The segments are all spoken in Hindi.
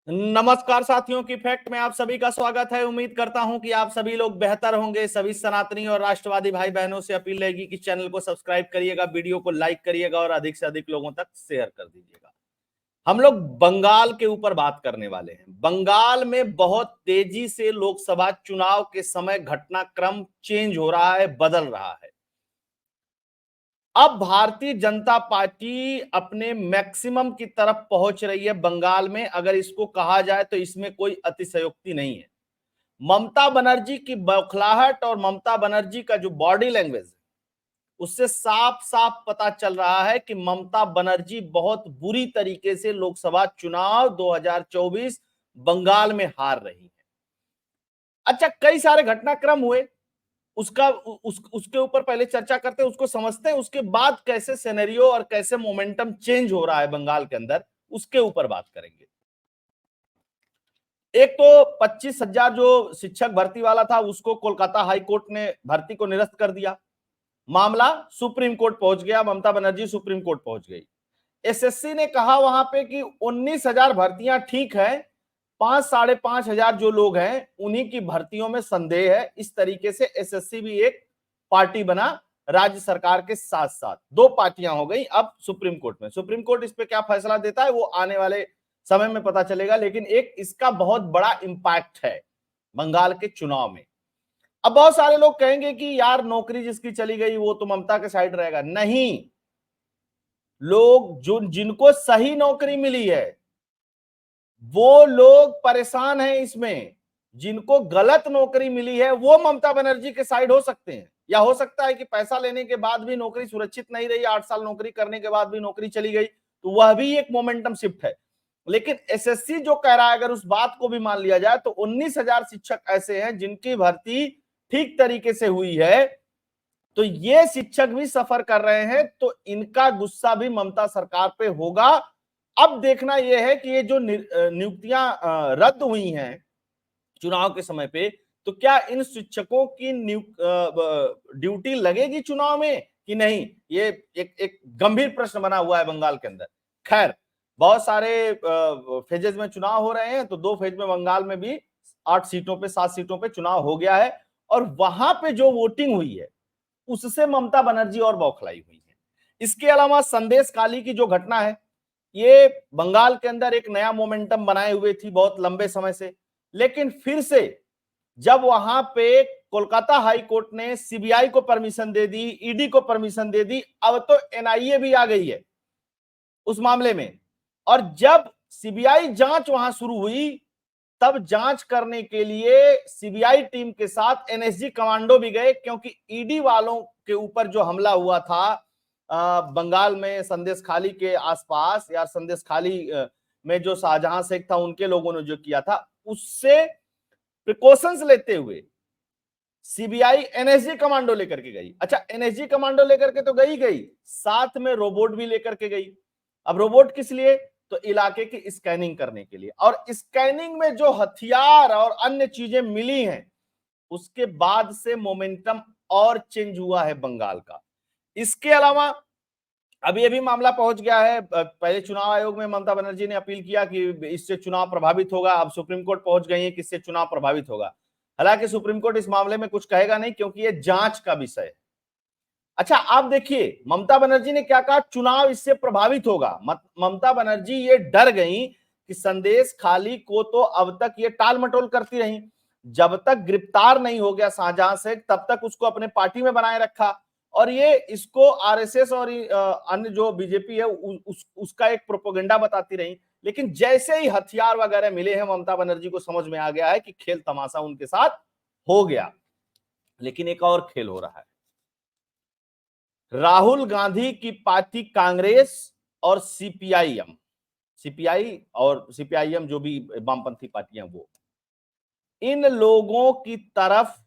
नमस्कार साथियों की फैक्ट में आप सभी का स्वागत है। उम्मीद करता हूं कि आप सभी लोग बेहतर होंगे। सभी सनातनी और राष्ट्रवादी भाई बहनों से अपील रहेगी कि चैनल को सब्सक्राइब करिएगा, वीडियो को लाइक करिएगा और अधिक से अधिक लोगों तक शेयर कर दीजिएगा। हम लोग बंगाल के ऊपर बात करने वाले हैं। बंगाल में बहुत तेजी से लोकसभा चुनाव के समय घटनाक्रम चेंज हो रहा है, बदल रहा है। अब भारतीय जनता पार्टी अपने मैक्सिमम की तरफ पहुंच रही है बंगाल में। अगर इसको कहा जाए तो इसमें कोई अतिशयोक्ति नहीं है। ममता बनर्जी की बौखलाहट और ममता बनर्जी का जो बॉडी लैंग्वेज है, उससे साफ साफ पता चल रहा है कि ममता बनर्जी बहुत बुरी तरीके से लोकसभा चुनाव 2024 बंगाल में हार रही है। अच्छा, कई सारे घटनाक्रम हुए, उसके ऊपर पहले चर्चा करते हैं, उसको समझते हैं, उसके बाद कैसे सिनेरियो और कैसे मोमेंटम चेंज हो रहा है बंगाल के अंदर, उसके ऊपर बात करेंगे। एक तो 25,000 जो शिक्षक भर्ती वाला था, उसको कोलकाता हाई कोर्ट ने भर्ती को निरस्त कर दिया। मामला सुप्रीम कोर्ट पहुंच गया, ममता बनर्जी सुप्रीम कोर्ट पहुंच गई। एसएससी ने कहा वहां पे कि 19,000 भर्तियां ठीक है, 5,500 जो लोग हैं उन्हीं की भर्तियों में संदेह है। इस तरीके से एसएससी भी एक पार्टी बना राज्य सरकार के साथ साथ। दो पार्टियां हो गई अब सुप्रीम कोर्ट में। सुप्रीम कोर्ट इस पे क्या फैसला देता है वो आने वाले समय में पता चलेगा, लेकिन एक इसका बहुत बड़ा इंपैक्ट है बंगाल के चुनाव में। अब बहुत सारे लोग कहेंगे कि यार नौकरी जिसकी चली गई वो तो ममता के साइड रहेगा। नहीं, लोग जो जिनको सही नौकरी मिली है वो लोग परेशान हैं इसमें। जिनको गलत नौकरी मिली है वो ममता बनर्जी के साइड हो सकते हैं, या हो सकता है कि पैसा लेने के बाद भी नौकरी सुरक्षित नहीं रही, 8 साल नौकरी करने के बाद भी नौकरी चली गई, तो वह भी एक मोमेंटम शिफ्ट है। लेकिन एसएससी जो कह रहा है, अगर उस बात को भी मान लिया जाए तो 19,000 शिक्षक ऐसे हैं जिनकी भर्ती ठीक तरीके से हुई है, तो ये शिक्षक भी सफर कर रहे हैं, तो इनका गुस्सा भी ममता सरकार पे होगा। अब देखना यह है कि ये जो नियुक्तियां रद्द हुई हैं चुनाव के समय पे, तो क्या इन शिक्षकों की ड्यूटी लगेगी चुनाव में कि नहीं, ये एक गंभीर प्रश्न बना हुआ है बंगाल के अंदर। खैर, बहुत सारे फेजेस में चुनाव हो रहे हैं, तो 2 फेज में बंगाल में भी 8 सीटों पे 7 सीटों पे चुनाव हो गया है, और वहां पे जो वोटिंग हुई है उससे ममता बनर्जी और बौखलाई हुई है। इसके अलावा संदेश खाली की जो घटना है, ये बंगाल के अंदर एक नया मोमेंटम बनाए हुए थी बहुत लंबे समय से, लेकिन फिर से जब वहां पे कोलकाता हाई कोर्ट ने सीबीआई को परमिशन दे दी, ईडी को परमिशन दे दी, अब तो एनआईए भी आ गई है उस मामले में। और जब सीबीआई जांच वहां शुरू हुई, तब जांच करने के लिए सीबीआई टीम के साथ एनएसजी कमांडो भी गए, क्योंकि ईडी वालों के ऊपर जो हमला हुआ था बंगाल में संदेश खाली के आसपास, या संदेश खाली में जो शाहजहां शेख था उनके लोगों ने जो किया था, उससे प्रिकॉशंस लेते हुए सीबीआई एनएसजी कमांडो लेकर के गई। अच्छा, एनएसजी कमांडो लेकर के तो गई, साथ में रोबोट भी लेकर के गई। अब रोबोट किस लिए? तो इलाके की स्कैनिंग करने के लिए। और स्कैनिंग में जो हथियार और अन्य चीजें मिली हैं, उसके बाद से मोमेंटम और चेंज हुआ है बंगाल का। इसके अलावा अभी अभी मामला पहुंच गया है, पहले चुनाव आयोग में ममता बनर्जी ने अपील किया कि इससे चुनाव प्रभावित होगा। अब सुप्रीम कोर्ट पहुंच गई है कि इससे चुनाव प्रभावित होगा। हालांकि सुप्रीम कोर्ट इस मामले में कुछ कहेगा नहीं, क्योंकि यह जांच का विषय है। अच्छा, आप देखिए ममता बनर्जी ने क्या कहा, चुनाव इससे प्रभावित होगा। ममता बनर्जी ये डर गई कि संदेश खाली को तो अब तक ये टाल मटोल करती रही, जब तक गिरफ्तार नहीं हो गया शाहजहां शेख तब तक उसको अपने पार्टी में बनाए रखा, और ये इसको आरएसएस और अन्य जो बीजेपी है उसका एक प्रोपोगेंडा बताती रही। लेकिन जैसे ही हथियार वगैरह मिले हैं, ममता बनर्जी को समझ में आ गया है कि खेल तमाशा उनके साथ हो गया। लेकिन एक और खेल हो रहा है। राहुल गांधी की पार्टी कांग्रेस और सीपीआई और सीपीआईएम जो भी वामपंथी पार्टियां, वो इन लोगों की तरफ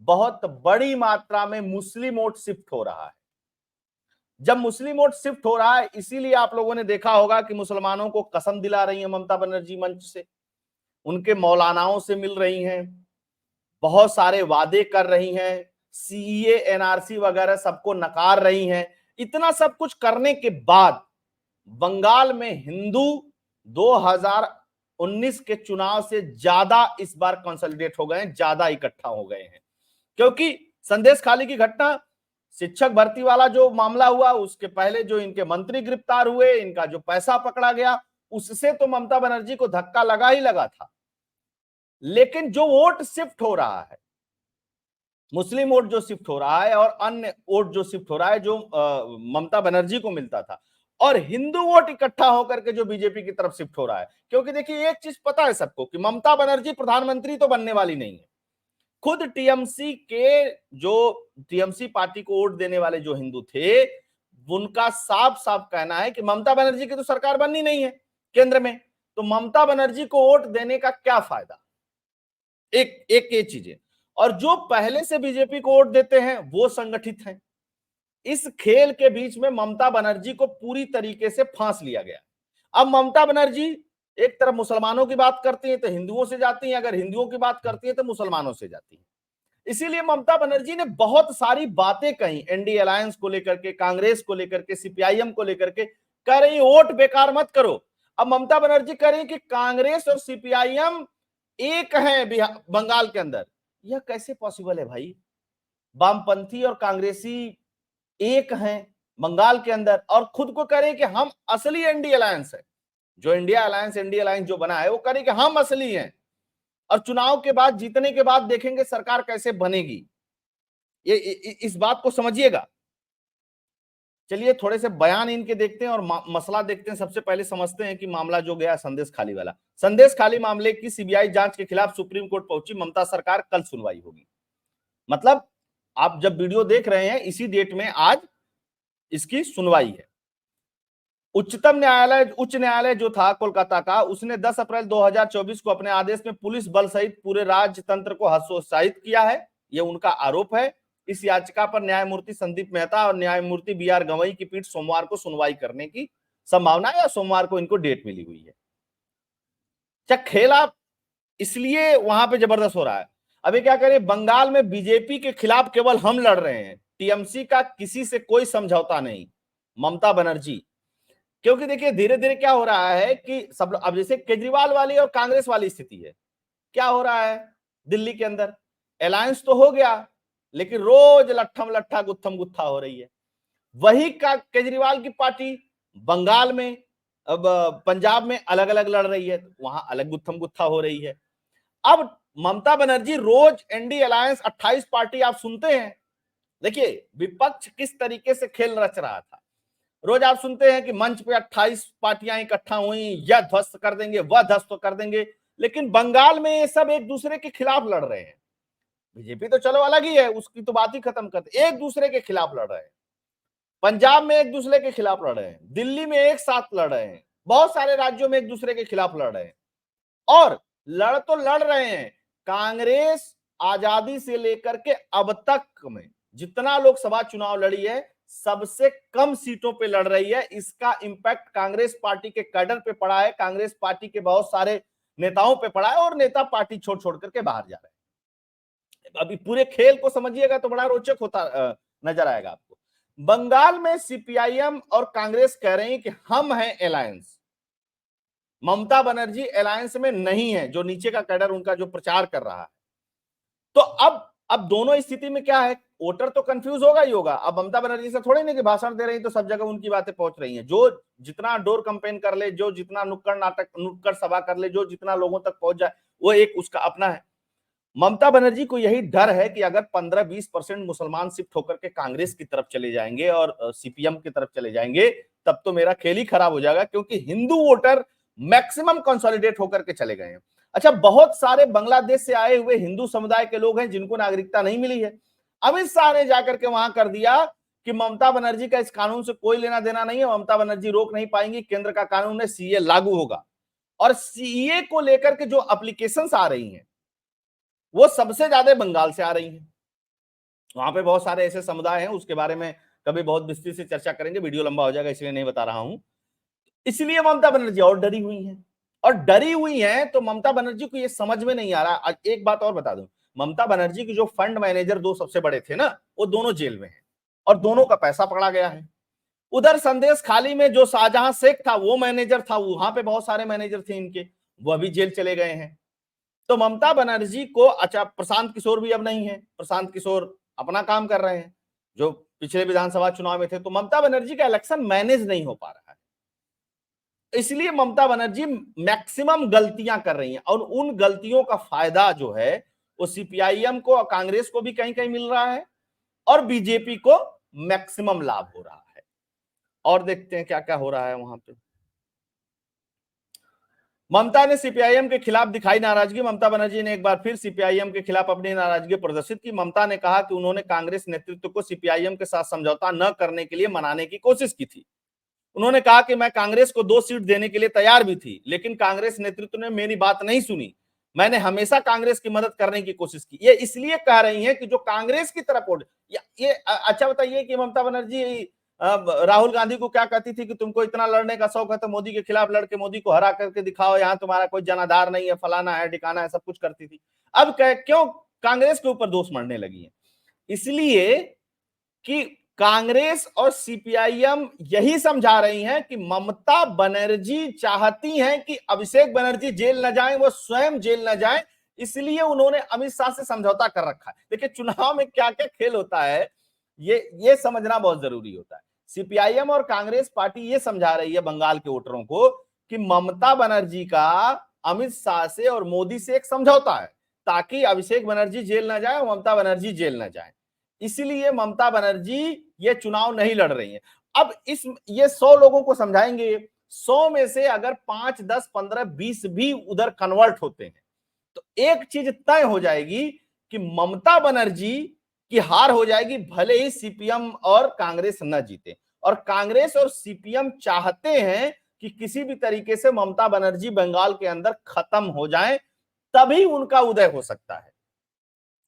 बहुत बड़ी मात्रा में मुस्लिम वोट शिफ्ट हो रहा है। जब मुस्लिम वोट शिफ्ट हो रहा है, इसीलिए आप लोगों ने देखा होगा कि मुसलमानों को कसम दिला रही है ममता बनर्जी मंच से, उनके मौलानाओं से मिल रही हैं, बहुत सारे वादे कर रही हैं, सीए एनआरसी वगैरह सबको नकार रही हैं। इतना सब कुछ करने के बाद बंगाल में हिंदू 2019 के चुनाव से ज्यादा इस बार कंसोलिडेट हो गए हैं, ज्यादा इकट्ठा हो गए हैं। क्योंकि संदेश खाली की घटना, शिक्षक भर्ती वाला जो मामला हुआ, उसके पहले जो इनके मंत्री गिरफ्तार हुए, इनका जो पैसा पकड़ा गया, उससे तो ममता बनर्जी को धक्का लगा ही लगा था। लेकिन जो वोट शिफ्ट हो रहा है, मुस्लिम वोट जो शिफ्ट हो रहा है और अन्य वोट जो शिफ्ट हो रहा है, जो ममता बनर्जी को मिलता था, और हिंदू वोट इकट्ठा होकर के जो बीजेपी की तरफ शिफ्ट हो रहा है। क्योंकि देखिए एक चीज पता है सबको कि ममता बनर्जी प्रधानमंत्री तो बनने वाली नहीं है। खुद टीएमसी के जो टीएमसी पार्टी को वोट देने वाले जो हिंदू थे, उनका साफ साफ कहना है कि ममता बनर्जी की तो सरकार बननी नहीं है केंद्र में, तो ममता बनर्जी को वोट देने का क्या फायदा। एक एक ये चीजें, और जो पहले से बीजेपी को वोट देते हैं वो संगठित हैं। इस खेल के बीच में ममता बनर्जी को पूरी तरीके से फांस लिया गया। अब ममता बनर्जी एक तरफ मुसलमानों की बात करती है तो हिंदुओं से जाती है, अगर हिंदुओं की बात करती है तो मुसलमानों से जाती है। इसीलिए ममता बनर्जी ने बहुत सारी बातें कही एनडीए अलायंस को लेकर के, कांग्रेस को लेकर के, सीपीआईएम को लेकर के, कह रही वोट बेकार मत करो। अब ममता बनर्जी कह रही कि कांग्रेस और सीपीआईएम एक है बंगाल के अंदर। यह कैसे पॉसिबल है भाई? वामपंथी और कांग्रेसी एक हैं बंगाल के अंदर, और खुद को कह रहे कि हम असली एनडीए अलायंस है। जो इंडिया अलायंस, एनडीए अलायंस जो बना है, वो कह रहे कि हम असली हैं, और चुनाव के बाद, जीतने के बाद देखेंगे सरकार कैसे बनेगी। ये इस बात को समझिएगा। चलिए थोड़े से बयान इनके देखते हैं और मसला देखते हैं। सबसे पहले समझते हैं कि मामला जो गया संदेश खाली वाला। संदेश खाली मामले की सीबीआई जांच के खिलाफ सुप्रीम कोर्ट पहुंची ममता सरकार, कल सुनवाई होगी। मतलब आप जब वीडियो देख रहे हैं, इसी डेट में आज इसकी सुनवाई है। उच्चतम न्यायालय, उच्च न्यायालय जो था कोलकाता का, उसने 10 अप्रैल 2024 को अपने आदेश में पुलिस बल सहित पूरे राज्य तंत्र को हतोत्साहित किया है, यह उनका आरोप है। इस याचिका पर न्यायमूर्ति संदीप मेहता और न्यायमूर्ति बीआर गवई की पीठ सोमवार को सुनवाई करने की संभावना है, या सोमवार को इनको डेट मिली हुई है। क्या खेला इसलिए वहां पे जबरदस्त हो रहा है। अभी क्या करें, बंगाल में बीजेपी के खिलाफ केवल हम लड़ रहे हैं, टीएमसी का किसी से कोई समझौता नहीं, ममता बनर्जी। क्योंकि देखिए धीरे धीरे क्या हो रहा है कि सब, अब जैसे केजरीवाल वाली और कांग्रेस वाली स्थिति है, क्या हो रहा है दिल्ली के अंदर, अलायंस तो हो गया लेकिन रोज लट्ठम लट्ठा गुत्थम गुत्था हो रही है। वही का केजरीवाल की पार्टी बंगाल में, अब पंजाब में अलग अलग लड़ रही है, वहां अलग गुत्थम गुत्था हो रही है। अब ममता बनर्जी रोज एनडीए अलायंस 28 पार्टी आप सुनते हैं। देखिए विपक्ष किस तरीके से खेल रच रहा था। रोज आप सुनते हैं कि मंच पे 28 पार्टियां इकट्ठा हुई, यह ध्वस्त कर देंगे, वह ध्वस्त कर देंगे, लेकिन बंगाल में ये सब एक दूसरे के खिलाफ लड़ रहे हैं। बीजेपी तो चलो अलग ही है, उसकी तो बात ही खत्म करते, एक दूसरे के खिलाफ लड़ रहे हैं। पंजाब में एक दूसरे के खिलाफ लड़ रहे हैं, दिल्ली में एक साथ लड़ रहे हैं, बहुत सारे राज्यों में एक दूसरे के खिलाफ लड़ रहे हैं। और लड़ तो लड़ रहे हैं, कांग्रेस आजादी से लेकर के अब तक में जितना लोकसभा चुनाव लड़ी है, सबसे कम सीटों पे लड़ रही है। इसका इंपैक्ट कांग्रेस पार्टी के कैडर पे पड़ा है, कांग्रेस पार्टी के बहुत सारे नेताओं पे पड़ा है, और नेता पार्टी छोड़ छोड़ करके बाहर जा रहे हैं। अभी पूरे खेल को समझिएगा तो बड़ा रोचक होता नजर आएगा आपको। बंगाल में सीपीआईएम और कांग्रेस कह रहे हैं कि हम हैं अलायंस, ममता बनर्जी अलायंस में नहीं है, जो नीचे का कैडर उनका जो प्रचार कर रहा है। तो अब दोनों स्थिति में क्या है, वोटर तो कंफ्यूज होगा ही होगा। अब ममता बनर्जी से थोड़ी नहीं कि भाषण दे रही तो सब जगह उनकी बातें पहुंच रही हैं। जो जितना डोर कैंपेन कर ले, जो जितना नुक्कड़ नाटक, नुक्कड़ सभा कर ले, जो जितना लोगों तक पहुंच जाए, वो एक उसका अपना है। ममता बनर्जी को यही डर है कि अगर 15-20% मुसलमान शिफ्ट होकर के कांग्रेस की तरफ चले जाएंगे और सीपीएम की तरफ चले जाएंगे, तब तो मेरा खेल ही खराब हो जाएगा, क्योंकि हिंदू वोटर मैक्सिमम कंसोलिडेट होकर के चले गए हैं। अच्छा, बहुत सारे बांग्लादेश से आए हुए हिंदू समुदाय के लोग हैं जिनको नागरिकता नहीं मिली है। अमित शाह ने जाकर के वहां कर दिया कि ममता बनर्जी का इस कानून से कोई लेना देना नहीं है, ममता बनर्जी रोक नहीं पाएंगी, केंद्र का कानून है, सीए लागू होगा। और सीए को लेकर के जो एप्लीकेशंस आ रही हैं, वो सबसे ज्यादा बंगाल से आ रही हैं। वहां पे बहुत सारे ऐसे समुदाय हैं, उसके बारे में कभी बहुत विस्तृत से चर्चा करेंगे, वीडियो लंबा हो जाएगा इसलिए नहीं बता रहा हूं। इसलिए ममता बनर्जी और डरी हुई हैं, और डरी हुई हैं तो ममता बनर्जी को ये समझ में नहीं आ रहा। एक बात और बता दूं, ममता बनर्जी की जो फंड मैनेजर दो सबसे बड़े थे ना, वो दोनों जेल में हैं और दोनों का पैसा पकड़ा गया है। उधर संदेश खाली में जो शाहजहां शेख था वो मैनेजर था, वहां पे बहुत सारे मैनेजर थे इनके, वह भी जेल चले गए हैं। तो ममता बनर्जी को, अच्छा प्रशांत किशोर भी अब नहीं है, प्रशांत किशोर अपना काम कर रहे हैं जो पिछले विधानसभा चुनाव में थे। तो ममता बनर्जी का इलेक्शन मैनेज नहीं हो पा रहा है, इसलिए ममता बनर्जी मैक्सिमम गलतियां कर रही हैं और उन गलतियों का फायदा जो है वो सीपीआईएम को और कांग्रेस को भी कहीं कहीं मिल रहा है और बीजेपी को मैक्सिमम लाभ हो रहा है। और देखते हैं क्या क्या हो रहा है वहां पे। ममता ने सीपीआईएम के खिलाफ दिखाई नाराजगी। ममता बनर्जी ने एक बार फिर सीपीआईएम के खिलाफ अपनी नाराजगी प्रदर्शित की। ममता ने कहा कि उन्होंने कांग्रेस नेतृत्व को सीपीआईएम के साथ समझौता न करने के लिए मनाने की कोशिश की थी। उन्होंने कहा कि मैं कांग्रेस को 2 सीट देने के लिए तैयार भी थी, लेकिन कांग्रेस नेतृत्व ने मेरी बात नहीं सुनी। मैंने हमेशा कांग्रेस की मदद करने की कोशिश की। ये इसलिए कह रही हैं कि जो कांग्रेस की तरफ ये अच्छा बताइए कि ममता बनर्जी राहुल गांधी को क्या कहती थी कि तुमको इतना लड़ने का शौक है तो मोदी के खिलाफ लड़के मोदी को हरा करके दिखाओ, यहाँ तुम्हारा कोई जनाधार नहीं है, फलाना है, ठिकाना है, सब कुछ करती थी। अब क्यों कांग्रेस के ऊपर दोष मढ़ने लगी है? इसलिए कि कांग्रेस और सीपीआईएम यही समझा रही हैं कि ममता बनर्जी चाहती हैं कि अभिषेक बनर्जी जेल न जाएं, वो स्वयं जेल न जाएं, इसलिए उन्होंने अमित शाह से समझौता कर रखा है। देखिए चुनाव में क्या क्या खेल होता है ये समझना बहुत जरूरी होता है। सीपीआईएम और कांग्रेस पार्टी ये समझा रही है बंगाल के वोटरों को कि ममता बनर्जी का अमित शाह से और मोदी से एक समझौता है ताकि अभिषेक बनर्जी जेल न जाए और ममता बनर्जी जेल न जाए, इसलिए ममता बनर्जी ये चुनाव नहीं लड़ रही है। अब ये 100 लोगों को समझाएंगे, 100 में से अगर 5, 10, 15, 20 भी उधर कन्वर्ट होते हैं तो एक चीज तय हो जाएगी कि ममता बनर्जी की हार हो जाएगी, भले ही सीपीएम और कांग्रेस न जीते। और कांग्रेस और सीपीएम चाहते हैं कि किसी भी तरीके से ममता बनर्जी बंगाल के अंदर खत्म हो जाए, तभी उनका उदय हो सकता है।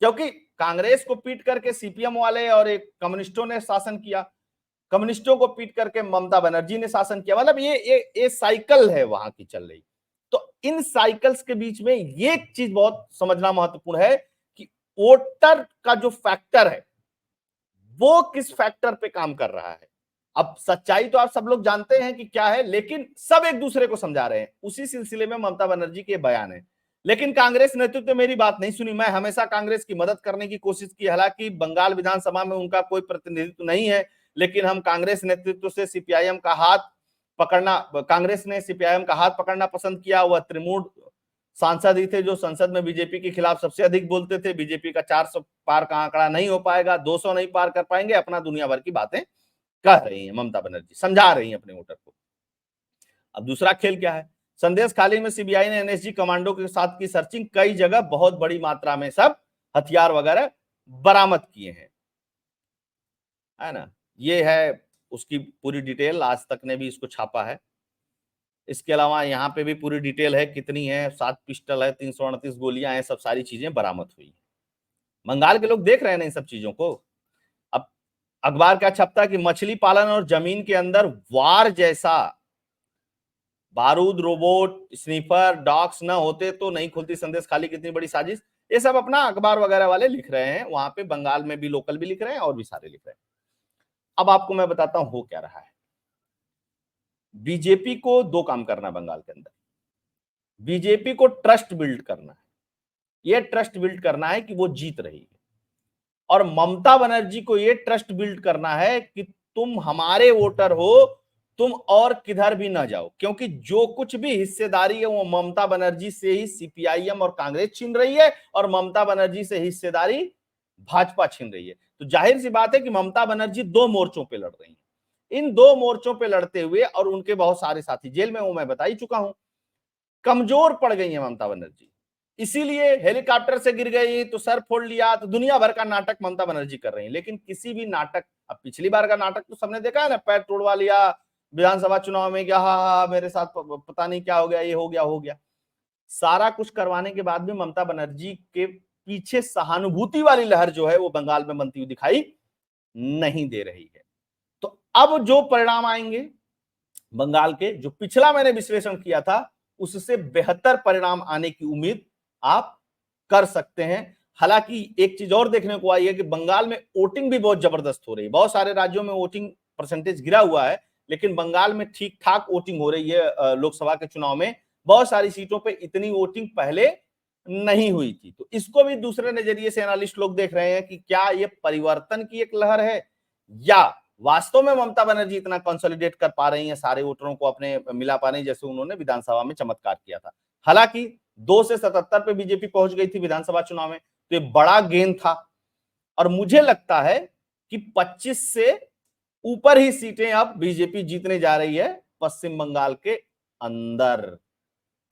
क्योंकि कांग्रेस को पीट करके सीपीएम वाले और एक कम्युनिस्टों ने शासन किया, कम्युनिस्टों को पीट करके ममता बनर्जी ने शासन किया, मतलब ये साइकिल है वहां की चल रही। तो इन साइकिल्स के बीच में ये चीज बहुत समझना महत्वपूर्ण है कि वोटर का जो फैक्टर है वो किस फैक्टर पे काम कर रहा है। अब सच्चाई तो आप सब लोग जानते हैं कि क्या है, लेकिन सब एक दूसरे को समझा रहे हैं। उसी सिलसिले में ममता बनर्जी के बयान है, लेकिन कांग्रेस नेतृत्व मेरी बात नहीं सुनी। मैं हमेशा कांग्रेस की मदद करने की कोशिश की, हालांकि बंगाल विधानसभा में उनका कोई प्रतिनिधित्व नहीं है, लेकिन हम कांग्रेस नेतृत्व से सीपीआईएम का हाथ पकड़ना, कांग्रेस ने सीपीआईएम का हाथ पकड़ना पसंद किया। वह त्रिमूढ़ सांसद ही थे जो संसद में बीजेपी के खिलाफ सबसे अधिक बोलते थे। बीजेपी का 400 पार का आंकड़ा नहीं हो पाएगा, 200 नहीं पार कर पाएंगे, अपना दुनिया भर की बातें कह रही हैं ममता बनर्जी, समझा रही हैं अपने वोटर को। अब दूसरा खेल क्या है? संदेश खाली में सीबीआई ने एनएसजी कमांडो के साथ की सर्चिंग, कई जगह बहुत बड़ी मात्रा में सब हथियार वगैरह बरामद किए हैं, है ना। ये है उसकी पूरी डिटेल, आज तक ने भी इसको छापा है। इसके अलावा यहाँ पे भी पूरी डिटेल है, कितनी है, 7 पिस्टल है, 338 गोलियां हैं, सब सारी चीजें बरामद हुई। बंगाल के लोग देख रहे हैं ना इन सब चीजों को। अब अखबार क्या छपता है कि मछली पालन और जमीन के अंदर वार जैसा बारूद, रोबोट, स्नीपर, डॉग्स न होते तो नहीं खुलती संदेश खाली, कितनी बड़ी साजिश। ये सब अपना अखबार वगैरह वाले लिख रहे हैं, वहां पे बंगाल में भी लोकल भी लिख रहे हैं और भी सारे लिख रहे हैं। अब आपको मैं बताता हूं हो क्या रहा है। बीजेपी को 2 काम करना है बंगाल के अंदर। बीजेपी को ट्रस्ट बिल्ड करना है, ये ट्रस्ट बिल्ड करना है कि वो जीत रही है, और ममता बनर्जी को ये ट्रस्ट बिल्ड करना है कि तुम हमारे वोटर हो, तुम और किधर भी ना जाओ, क्योंकि जो कुछ भी हिस्सेदारी है वो ममता बनर्जी से ही सीपीआईएम और कांग्रेस छीन रही है, और ममता बनर्जी से हिस्सेदारी भाजपा छीन रही है। तो जाहिर सी बात है कि ममता बनर्जी 2 मोर्चों पे लड़ रही है। इन 2 मोर्चों पे लड़ते हुए, और उनके बहुत सारे साथी जेल में, वो मैं बता ही चुका हूं, कमजोर पड़ गई है ममता बनर्जी, इसीलिए हेलीकॉप्टर से गिर गई तो सर फोड़ लिया, तो दुनिया भर का नाटक ममता बनर्जी कर रही है। लेकिन किसी भी नाटक, अब पिछली बार का नाटक तो सबने देखा है ना, पैर तोड़वा लिया विधानसभा चुनाव में, क्या हा मेरे साथ पता नहीं क्या हो गया, ये हो गया। सारा कुछ करवाने के बाद भी ममता बनर्जी के पीछे सहानुभूति वाली लहर जो है वो बंगाल में बनती हुई दिखाई नहीं दे रही है। तो अब जो परिणाम आएंगे बंगाल के, जो पिछला मैंने विश्लेषण किया था उससे बेहतर परिणाम आने की उम्मीद आप कर सकते हैं। हालांकि एक चीज और देखने को आई है कि बंगाल में वोटिंग भी बहुत जबरदस्त हो रही है। बहुत सारे राज्यों में वोटिंग परसेंटेज गिरा हुआ है, लेकिन बंगाल में ठीक ठाक वोटिंग हो रही है लोकसभा के चुनाव में। बहुत सारी सीटों पे इतनी वोटिंग पहले नहीं हुई थी। तो इसको भी दूसरे नजरिए से एनालिस्ट लोग देख रहे हैं कि क्या ये परिवर्तन की एक लहर है या वास्तव में ममता बनर्जी इतना कंसोलिडेट कर पा रही हैं, सारे वोटरों को अपने मिला पा रही, जैसे उन्होंने विधानसभा में चमत्कार किया था। हालांकि 2 से 77 पे बीजेपी पहुंच गई थी विधानसभा चुनाव में, तो ये बड़ा गेन था और मुझे लगता है कि 25 से ऊपर ही सीटें अब बीजेपी जीतने जा रही है पश्चिम बंगाल के अंदर।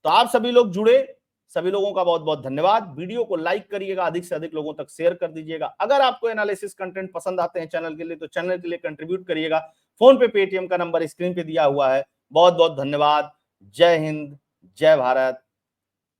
तो आप सभी लोग जुड़े, सभी लोगों का बहुत बहुत धन्यवाद। वीडियो को लाइक करिएगा, अधिक से अधिक लोगों तक शेयर कर दीजिएगा। अगर आपको एनालिसिस कंटेंट पसंद आते हैं चैनल के लिए, तो चैनल के लिए कंट्रीब्यूट करिएगा। फोन पे, पेटीएम का नंबर स्क्रीन पे दिया हुआ है। बहुत बहुत धन्यवाद। जय हिंद, जय भारत,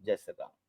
जय श्री राम।